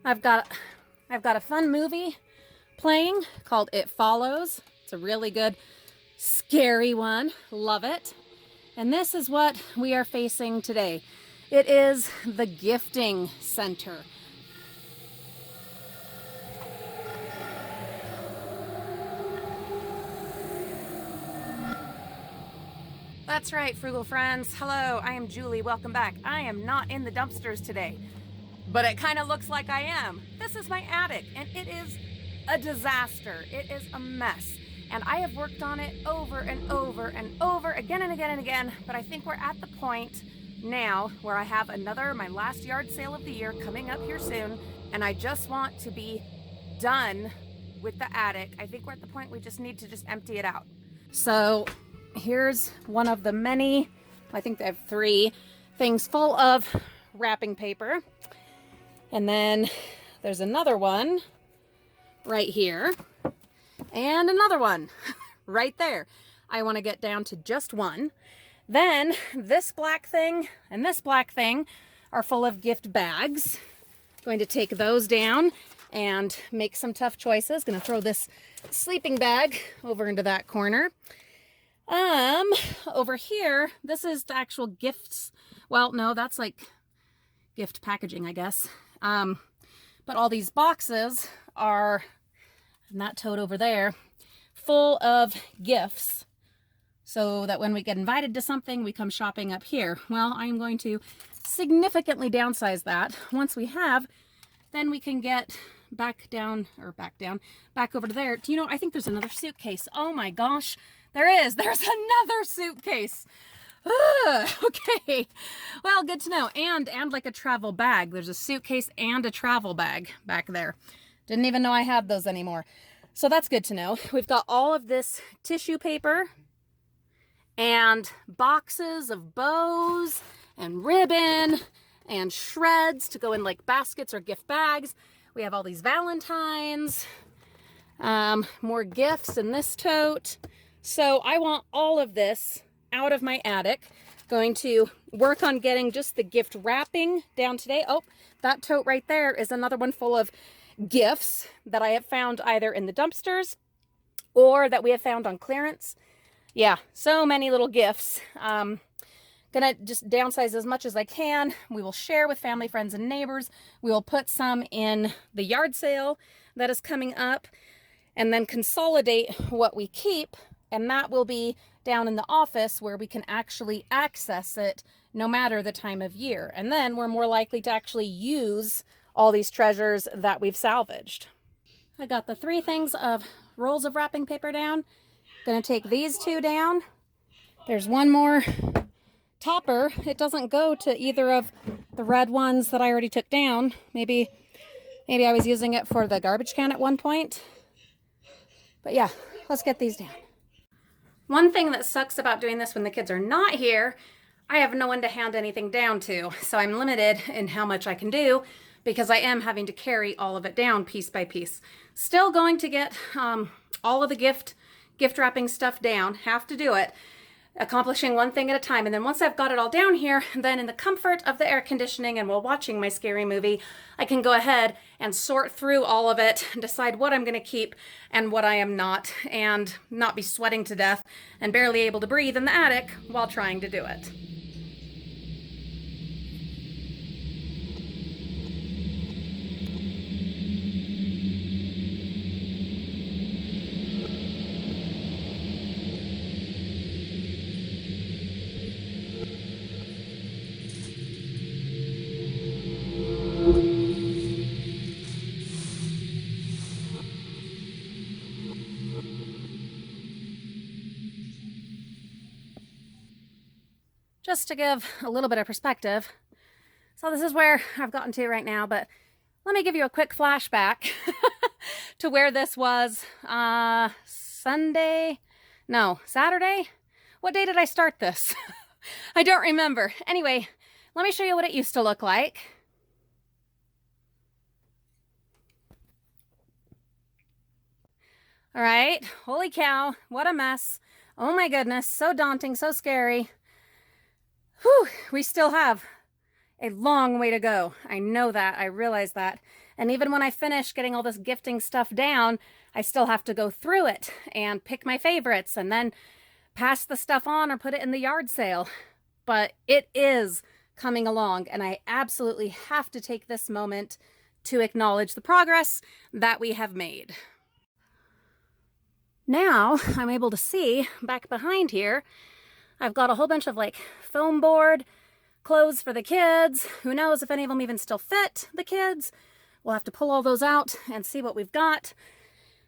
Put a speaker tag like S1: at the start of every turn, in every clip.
S1: I've got a fun movie playing called It Follows. It's a really good, scary one. Love it. And this is what we are facing today. It is the gifting center. That's right, Frugal friends. Hello, I am Julie. Welcome back. I am not in the dumpsters today, but it kind of looks like I am. This is my attic, and it is a disaster. It is a mess. And I have worked on it over and over and over, again and again and again, but I think we're at the point now where I have my last yard sale of the year coming up here soon, and I just want to be done with the attic. I think we're at the point we just need to empty it out. So here's one of the many, I think they have 3 things full of wrapping paper. And then there's another one right here and another one right there. I want to get down to just one. Then this black thing and this black thing are full of gift bags. Going to take those down and make some tough choices. Going to throw this sleeping bag over into that corner. Over here, this is the actual gifts. Well, no, that's like gift packaging, I guess. But all these boxes are, and that tote over there, full of gifts. So that when we get invited to something, we come shopping up here. Well, I'm going to significantly downsize that. Once we have, then we can get back over to there. Do you know, I think there's another suitcase. Oh my gosh, there's another suitcase. Okay, well, good to know. And like a travel bag. There's a suitcase and a travel bag back there. Didn't even know I had those anymore. So that's good to know. We've got all of this tissue paper and boxes of bows and ribbon and shreds to go in like baskets or gift bags. We have all these Valentines, more gifts in this tote. So I want all of this out of my attic. Going to work on getting just the gift wrapping down today. Oh, that tote right there is another one full of gifts that I have found either in the dumpsters or that we have found on clearance. Yeah, so many little gifts. Gonna just downsize as much as I can. We will share with family, friends, and neighbors. We will put some in the yard sale that is coming up and then consolidate what we keep. And that will be down in the office where we can actually access it no matter the time of year. And then we're more likely to actually use all these treasures that we've salvaged. I got the 3 things of rolls of wrapping paper down. Gonna take these 2 down. There's one more topper. It doesn't go to either of the red ones that I already took down. Maybe I was using it for the garbage can at one point. But yeah, let's get these down. One thing that sucks about doing this when the kids are not here, I have no one to hand anything down to. So I'm limited in how much I can do because I am having to carry all of it down piece by piece. Still going to get all of the gift wrapping stuff down. Have to do it. Accomplishing one thing at a time. And then once I've got it all down here, then in the comfort of the air conditioning and while watching my scary movie, I can go ahead and sort through all of it and decide what I'm going to keep and what I am not, and not be sweating to death and barely able to breathe in the attic while trying to do it. Just to give a little bit of perspective. So this is where I've gotten to right now, but let me give you a quick flashback to where this was Saturday? What day did I start this? I don't remember. Anyway, let me show you what it used to look like. All right, holy cow, what a mess. Oh my goodness, so daunting, so scary. Whew, we still have a long way to go. I know that. I realize that. And even when I finish getting all this gifting stuff down, I still have to go through it and pick my favorites and then pass the stuff on or put it in the yard sale. But it is coming along, and I absolutely have to take this moment to acknowledge the progress that we have made. Now I'm able to see back behind here, I've got a whole bunch of like foam board, clothes for the kids. Who knows if any of them even still fit the kids. We'll have to pull all those out and see what we've got.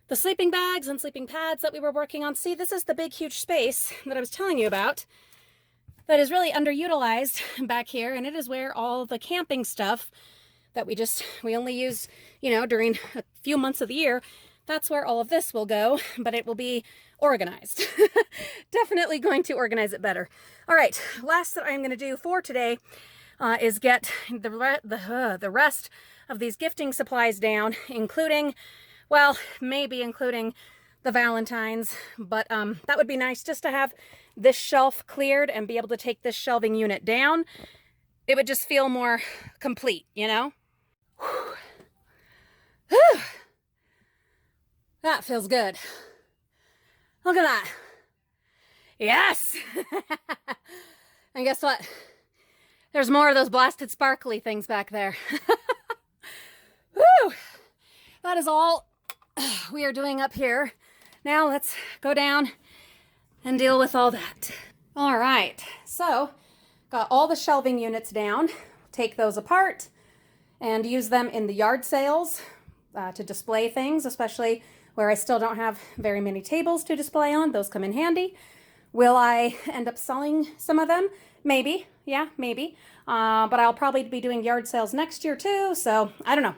S1: The sleeping bags and sleeping pads that we were working on. See, this is the big, huge space that I was telling you about that is really underutilized back here, and it is where all the camping stuff that we only use, you know, during a few months of the year, that's where all of this will go, but it will be organized. Definitely going to organize it better. All right, last that I'm going to do for today is get the rest of these gifting supplies down, including, well, maybe including the Valentines, but that would be nice just to have this shelf cleared and be able to take this shelving unit down. It would just feel more complete, you know? Whew. That feels good. Look at that. Yes! And guess what? There's more of those blasted sparkly things back there. Whew. That is all we are doing up here. Now let's go down and deal with all that. All right, so got all the shelving units down. Take those apart and use them in the yard sales to display things, especially where I still don't have very many tables to display on. Those come in handy. Will I end up selling some of them? Maybe, yeah, maybe. But I'll probably be doing yard sales next year too, so I don't know.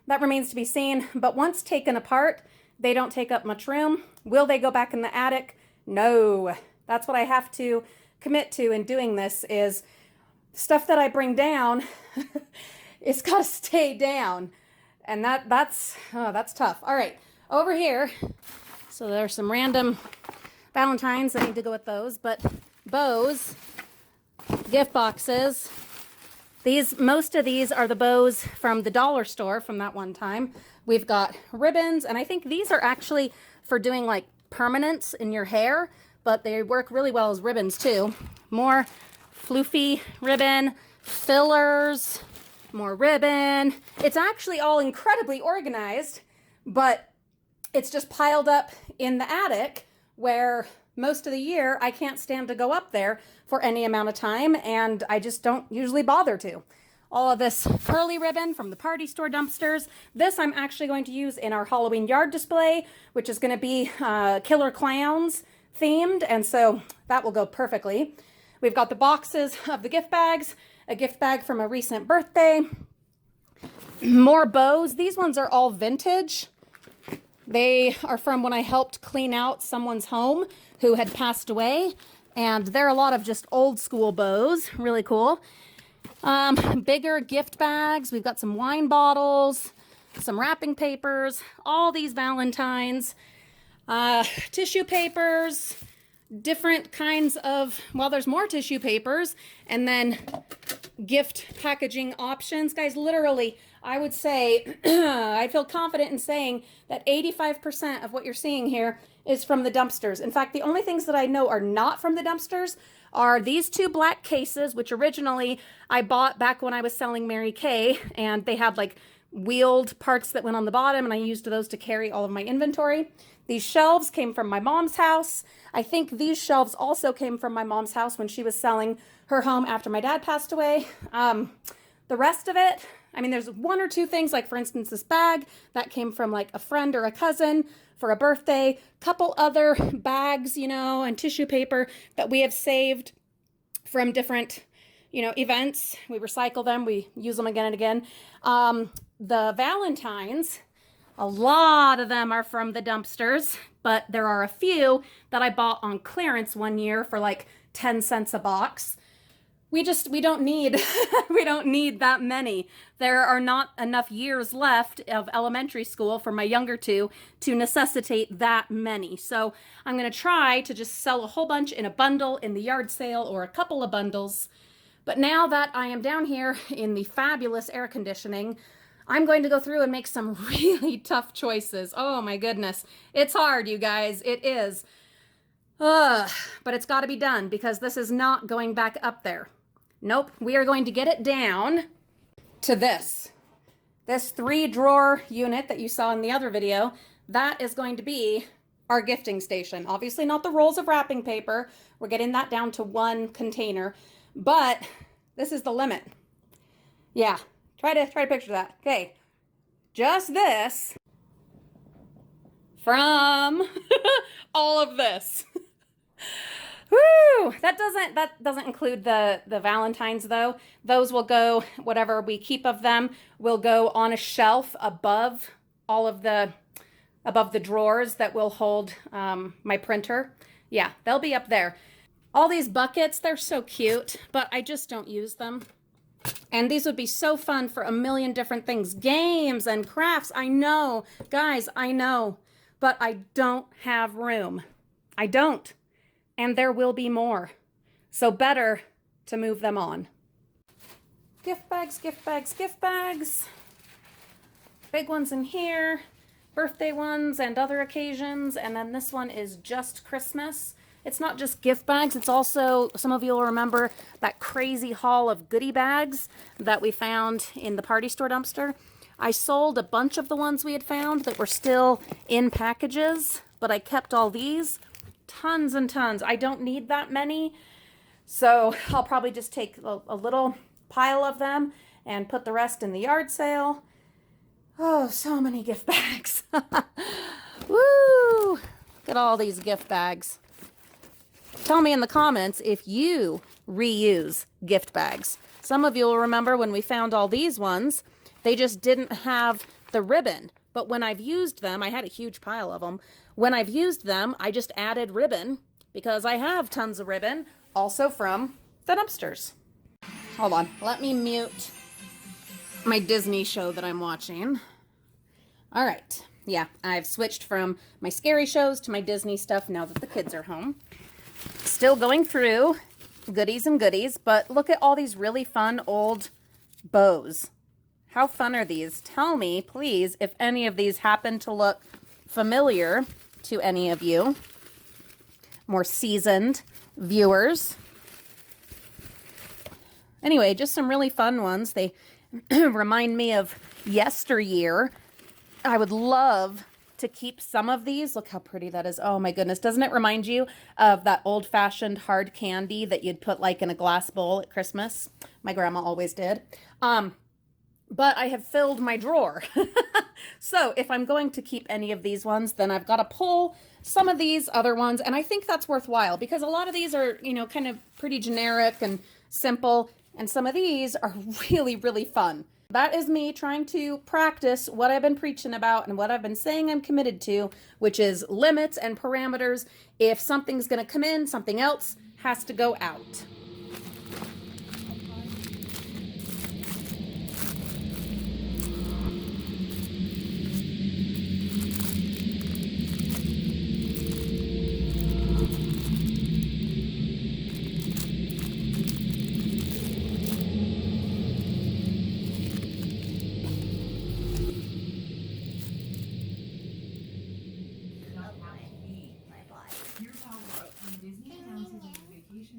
S1: That remains to be seen. But once taken apart, they don't take up much room. Will they go back in the attic? No. That's what I have to commit to in doing this, is stuff that I bring down, it's got to stay down. And that's tough. All right, over here, so there's some random Valentines that need to go with those, but bows, gift boxes. Most of these are the bows from the dollar store from that one time. We've got ribbons, and I think these are actually for doing like permanents in your hair, but they work really well as ribbons too. More floofy ribbon, fillers, more ribbon. It's actually all incredibly organized, but it's just piled up in the attic where most of the year I can't stand to go up there for any amount of time, and I just don't usually bother to. All of this curly ribbon from the party store dumpsters. This I'm actually going to use in our Halloween yard display, which is going to be killer clowns themed, and so that will go perfectly. We've got the boxes of the gift bags, a gift bag from a recent birthday, more bows. These ones are all vintage. They are from when I helped clean out someone's home who had passed away, and they're a lot of just old school bows. Really cool. Bigger gift bags. We've got some wine bottles, some wrapping papers, all these Valentines, tissue papers, different kinds of, well, there's more tissue papers, and then gift packaging options. Guys, literally, I would say, I feel confident in saying that 85% of what you're seeing here is from the dumpsters. In fact, the only things that I know are not from the dumpsters are these two black cases, which originally I bought back when I was selling Mary Kay, and they had like wheeled parts that went on the bottom, and I used those to carry all of my inventory. These shelves came from my mom's house. I think these shelves also came from my mom's house when she was selling her home after my dad passed away. The rest of it, I mean, there's one or two things, like for instance, this bag that came from like a friend or a cousin for a birthday, couple other bags, you know, and tissue paper that we have saved from different, you know, events. We recycle them, we use them again and again. The Valentines, a lot of them are from the dumpsters, but there are a few that I bought on clearance one year for like 10 cents a box. We don't need, we don't need that many. There are not enough years left of elementary school for my younger two to necessitate that many. So I'm going to try to just sell a whole bunch in a bundle in the yard sale, or a couple of bundles. But now that I am down here in the fabulous air conditioning, I'm going to go through and make some really tough choices. Oh my goodness. It's hard, you guys. It is. But it's got to be done because this is not going back up there. Nope. We are going to get it down to this. This 3-drawer unit that you saw in the other video, that is going to be our gifting station. Obviously not the rolls of wrapping paper. We're getting that down to 1 container, but this is the limit. Yeah, try to picture that. Okay, just this from all of this. Woo! That doesn't include the Valentines though. Those will go, whatever we keep of them, will go on a shelf above all of the drawers that will hold my printer. Yeah, they'll be up there. All these buckets, they're so cute, but I just don't use them. And these would be so fun for a million different things. Games and crafts, I know. Guys, I know. But I don't have room. I don't. And there will be more. So better to move them on. Gift bags, gift bags, gift bags. Big ones in here. Birthday ones and other occasions. And then this one is just Christmas. It's not just gift bags. It's also, some of you will remember that crazy haul of goodie bags that we found in the party store dumpster. I sold a bunch of the ones we had found that were still in packages, but I kept all these. Tons and tons. I don't need that many, so I'll probably just take a little pile of them and put the rest in the yard sale. Oh, so many gift bags. Woo! Look at all these gift bags. Tell me in the comments if you reuse gift bags. Some of you will remember when we found all these ones, they just didn't have the ribbon. But when I've used them, I had a huge pile of them. When I've used them, I just added ribbon because I have tons of ribbon also from the dumpsters. Hold on, let me mute my Disney show that I'm watching. All right, yeah, I've switched from my scary shows to my Disney stuff now that the kids are home. Still going through goodies and goodies, but look at all these really fun old bows. How fun are these? Tell me, please, if any of these happen to look familiar to any of you, more seasoned viewers. Anyway, just some really fun ones. They remind me of yesteryear. I would love to keep some of these. Look how pretty that is. Oh my goodness. Doesn't it remind you of that old-fashioned hard candy that you'd put like in a glass bowl at Christmas? My grandma always did. But I have filled my drawer. So if I'm going to keep any of these ones, then I've got to pull some of these other ones. And I think that's worthwhile because a lot of these are, you know, kind of pretty generic and simple. And some of these are really, really fun. That is me trying to practice what I've been preaching about and what I've been saying I'm committed to, which is limits and parameters. If something's going to come in, something else has to go out.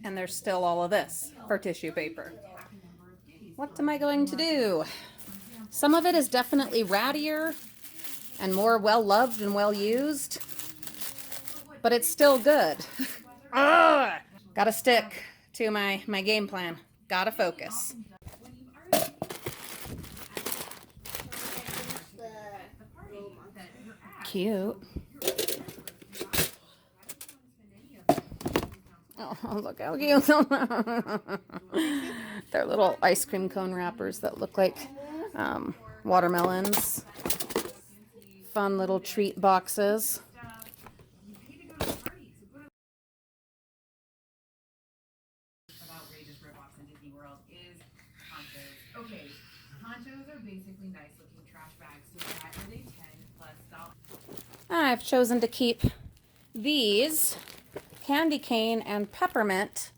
S1: And there's still all of this for tissue paper. What am I going to do? Some of it is definitely rattier and more well-loved and well-used, but it's still good. Gotta stick to my game plan. Gotta focus. Cute. Oh, look how cute. They're little ice cream cone wrappers that look like watermelons. Fun little treat boxes.
S2: Okay, ponchos are basically nice looking trash bags. So that are they $10+?
S1: I've chosen to keep these candy cane and peppermint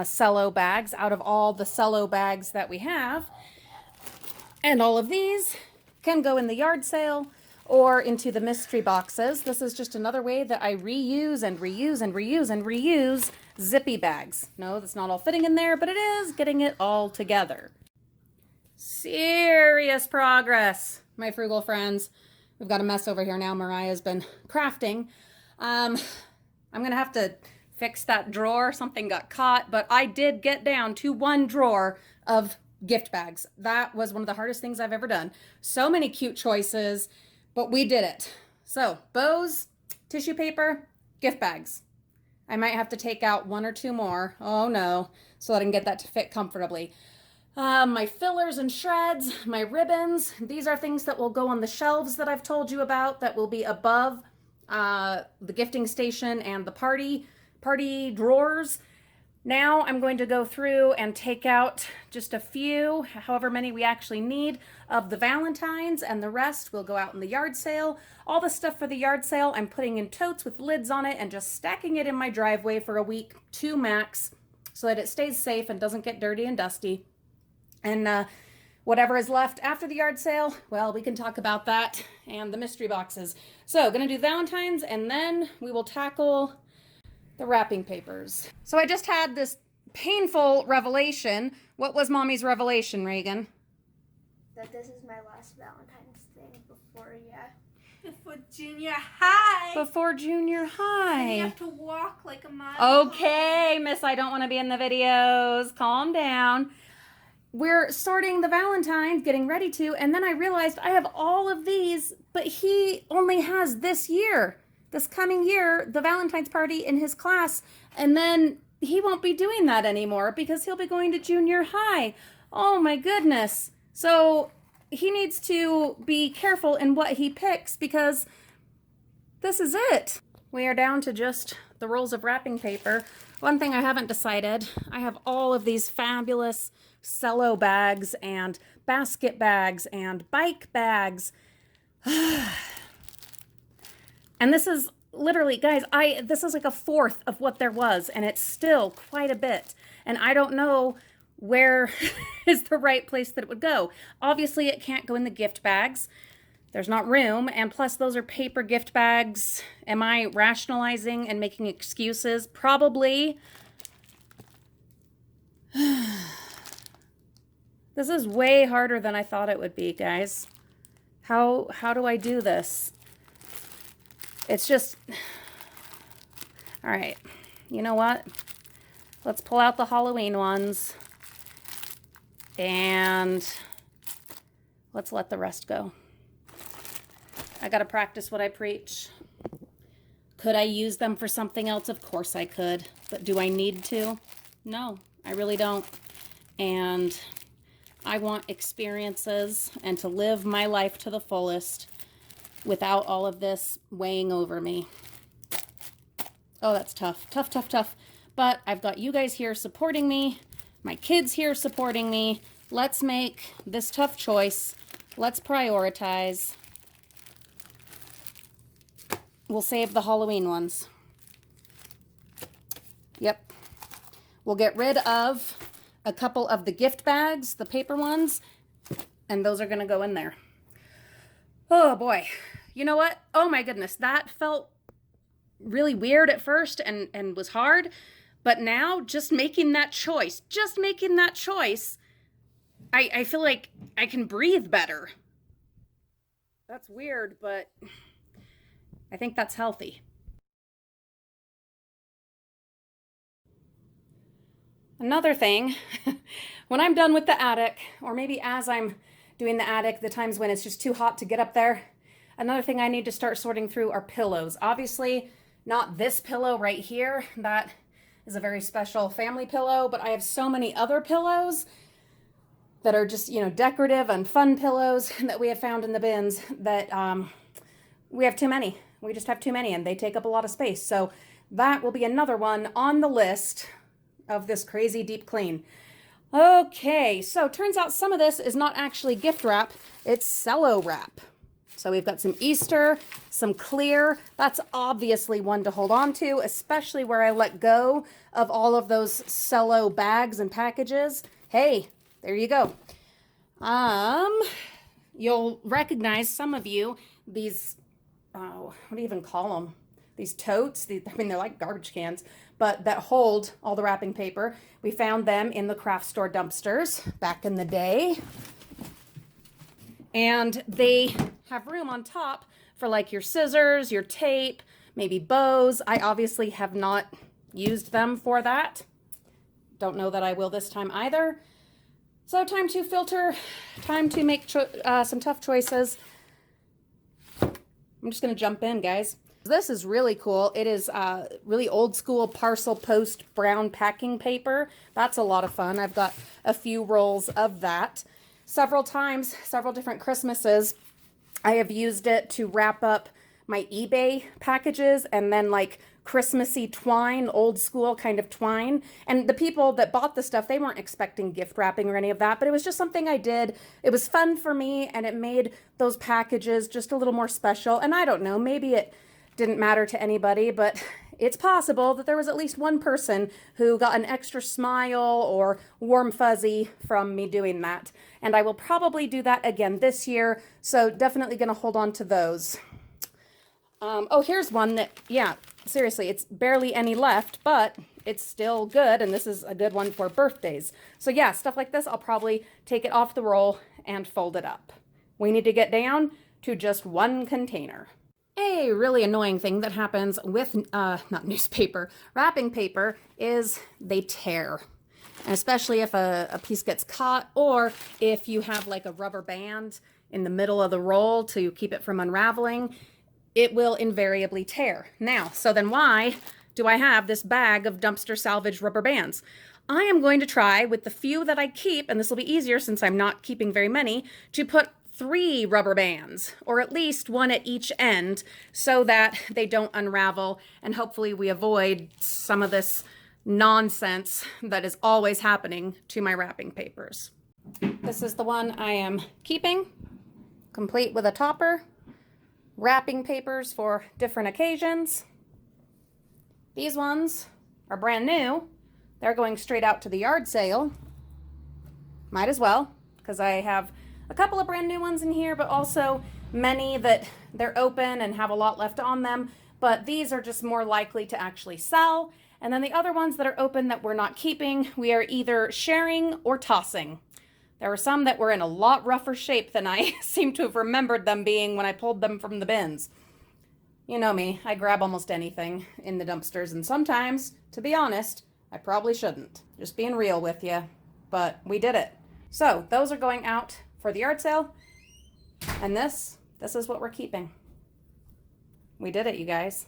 S1: cello bags out of all the cello bags that we have. And all of these can go in the yard sale or into the mystery boxes. This is just another way that I reuse and reuse and reuse and reuse zippy bags. No, that's not all fitting in there, but it is getting it all together. Serious progress, my frugal friends. We've got a mess over here now. Mariah's been crafting. I'm gonna have to fix that drawer. Something got caught, but I did get down to one drawer of gift bags. That was one of the hardest things I've ever done. So many cute choices, but we did it. So bows, tissue paper, gift bags. I might have to take out one or two more. Oh no, so that I can get that to fit comfortably. My fillers and shreds, my ribbons. These are things that will go on the shelves that I've told you about that will be above the gifting station and the party drawers. Now I'm going to go through and take out just a few, however many we actually need, of the Valentines, and the rest will go out in the yard sale. All the stuff for the yard sale I'm putting in totes with lids on it and just stacking it in my driveway for a week, 2 max, so that it stays safe and doesn't get dirty and dusty. And whatever is left after the yard sale, well, we can talk about that and the mystery boxes. So gonna do Valentine's, and then we will tackle the wrapping papers. So I just had this painful revelation. What was Mommy's revelation, Reagan?
S3: That this is my last Valentine's thing before,
S4: Before junior high.
S1: Before junior high.
S4: And you have to walk like a mile.
S1: Okay, miss, I don't want to be in the videos. Calm down. We're sorting the Valentines, getting ready to, and then I realized I have all of these, but he only has this year. This coming year, the Valentine's party in his class, and then he won't be doing that anymore because he'll be going to junior high. Oh my goodness. So he needs to be careful in what he picks because this is it. We are down to just the rolls of wrapping paper. One thing I haven't decided, I have all of these fabulous cello bags and basket bags and bike bags. And this is literally, guys, this is like a fourth of what there was, and it's still quite a bit. And I don't know where is the right place that it would go. Obviously, it can't go in the gift bags. There's not room, and plus those are paper gift bags. Am I rationalizing and making excuses? Probably. This is way harder than I thought it would be, guys. How do I do this? It's just, all right, you know what? Let's pull out the Halloween ones and let's let the rest go. I got to practice what I preach. Could I use them for something else? Of course I could, but do I need to? No, I really don't. And I want experiences and to live my life to the fullest without all of this weighing over me. Oh, that's tough. Tough, tough, tough. But I've got you guys here supporting me, my kids here supporting me. Let's make this tough choice. Let's prioritize. We'll save the Halloween ones. Yep. We'll get rid of a couple of the gift bags, the paper ones, and those are going to go in there. Oh boy. You know what? Oh my goodness. That felt really weird at first and was hard. But now just making that choice, I feel like I can breathe better. That's weird, but I think that's healthy. Another thing, when I'm done with the attic, or maybe as I'm doing the attic, the times when it's just too hot to get up there, another thing I need to start sorting through are pillows. Obviously, not this pillow right here. That is a very special family pillow, but I have so many other pillows that are just, you know, decorative and fun pillows that we have found in the bins that we have too many. We just have too many and they take up a lot of space. So that will be another one on the list of this crazy deep clean. Okay, so turns out some of this is not actually gift wrap, it's cello wrap. So we've got some Easter, some clear. That's obviously one to hold on to, especially where I let go of all of those cello bags and packages. Hey, there you go. You'll recognize, some of you, these, what do you even call them? These totes. I mean, they're like garbage cans, but that hold all the wrapping paper. We found them in the craft store dumpsters back in the day. And they have room on top for like your scissors, your tape, maybe bows. I obviously have not used them for that. Don't know that I will this time either. So time to filter, time to make some tough choices. I'm just gonna jump in, guys. This is really cool. It is really old school parcel post brown packing paper. That's a lot of fun. I've got a few rolls of that. Several times, several different Christmases, I have used it to wrap up my eBay packages and then like Christmassy twine, old school kind of twine. And the people that bought the stuff, they weren't expecting gift wrapping or any of that, but it was just something I did. It was fun for me and it made those packages just a little more special. And I don't know, maybe it didn't matter to anybody, but it's possible that there was at least one person who got an extra smile or warm fuzzy from me doing that. And I will probably do that again this year. So definitely going to hold on to those. Oh, here's one that, yeah, seriously, it's barely any left, but it's still good. And this is a good one for birthdays. So yeah, stuff like this, I'll probably take it off the roll and fold it up. We need to get down to just one container. A really annoying thing that happens with, not newspaper, wrapping paper is they tear. And especially if a piece gets caught or if you have like a rubber band in the middle of the roll to keep it from unraveling, it will invariably tear. Now, so then why do I have this bag of dumpster salvage rubber bands? I am going to try with the few that I keep, and this will be easier since I'm not keeping very many, to put 3 rubber bands, or at least one at each end, so that they don't unravel, and hopefully we avoid some of this nonsense that is always happening to my wrapping papers. This is the one I am keeping, complete with a topper, wrapping papers for different occasions. These ones are brand new. They're going straight out to the yard sale. Might as well, because I have a couple of brand new ones in here, but also many that they're open and have a lot left on them. But these are just more likely to actually sell. And then the other ones that are open that we're not keeping, we are either sharing or tossing. There were some that were in a lot rougher shape than I seem to have remembered them being when I pulled them from the bins. You know me, I grab almost anything in the dumpsters, and sometimes, to be honest, I probably shouldn't. Just being real with you, but we did it. So those are going out for the yard sale, and this is what we're keeping. We did it, you guys.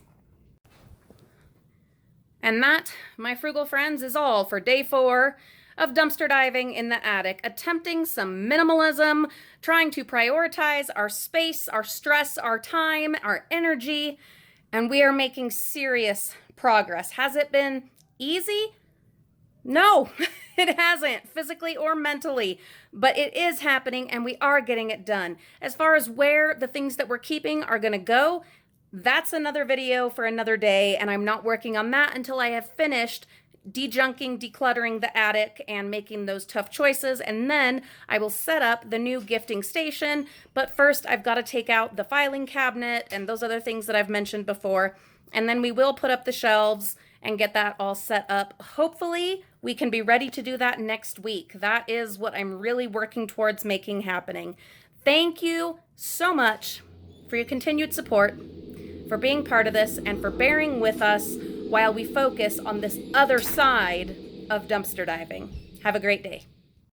S1: And that, my frugal friends, is all for day 4 of dumpster diving in the attic, attempting some minimalism, trying to prioritize our space, our stress, our time, our energy, and we are making serious progress. Has it been easy? No, it hasn't, physically or mentally, but it is happening and we are getting it done. As far as where the things that we're keeping are going to go, that's another video for another day, and I'm not working on that until I have finished de-junking, decluttering the attic and making those tough choices, and then I will set up the new gifting station. But first I've got to take out the filing cabinet and those other things that I've mentioned before, and then we will put up the shelves and get that all set up. Hopefully we can be ready to do that next week. That is what I'm really working towards making happening. Thank you so much for your continued support, for being part of this, and for bearing with us while we focus on this other side of dumpster diving. Have a great day.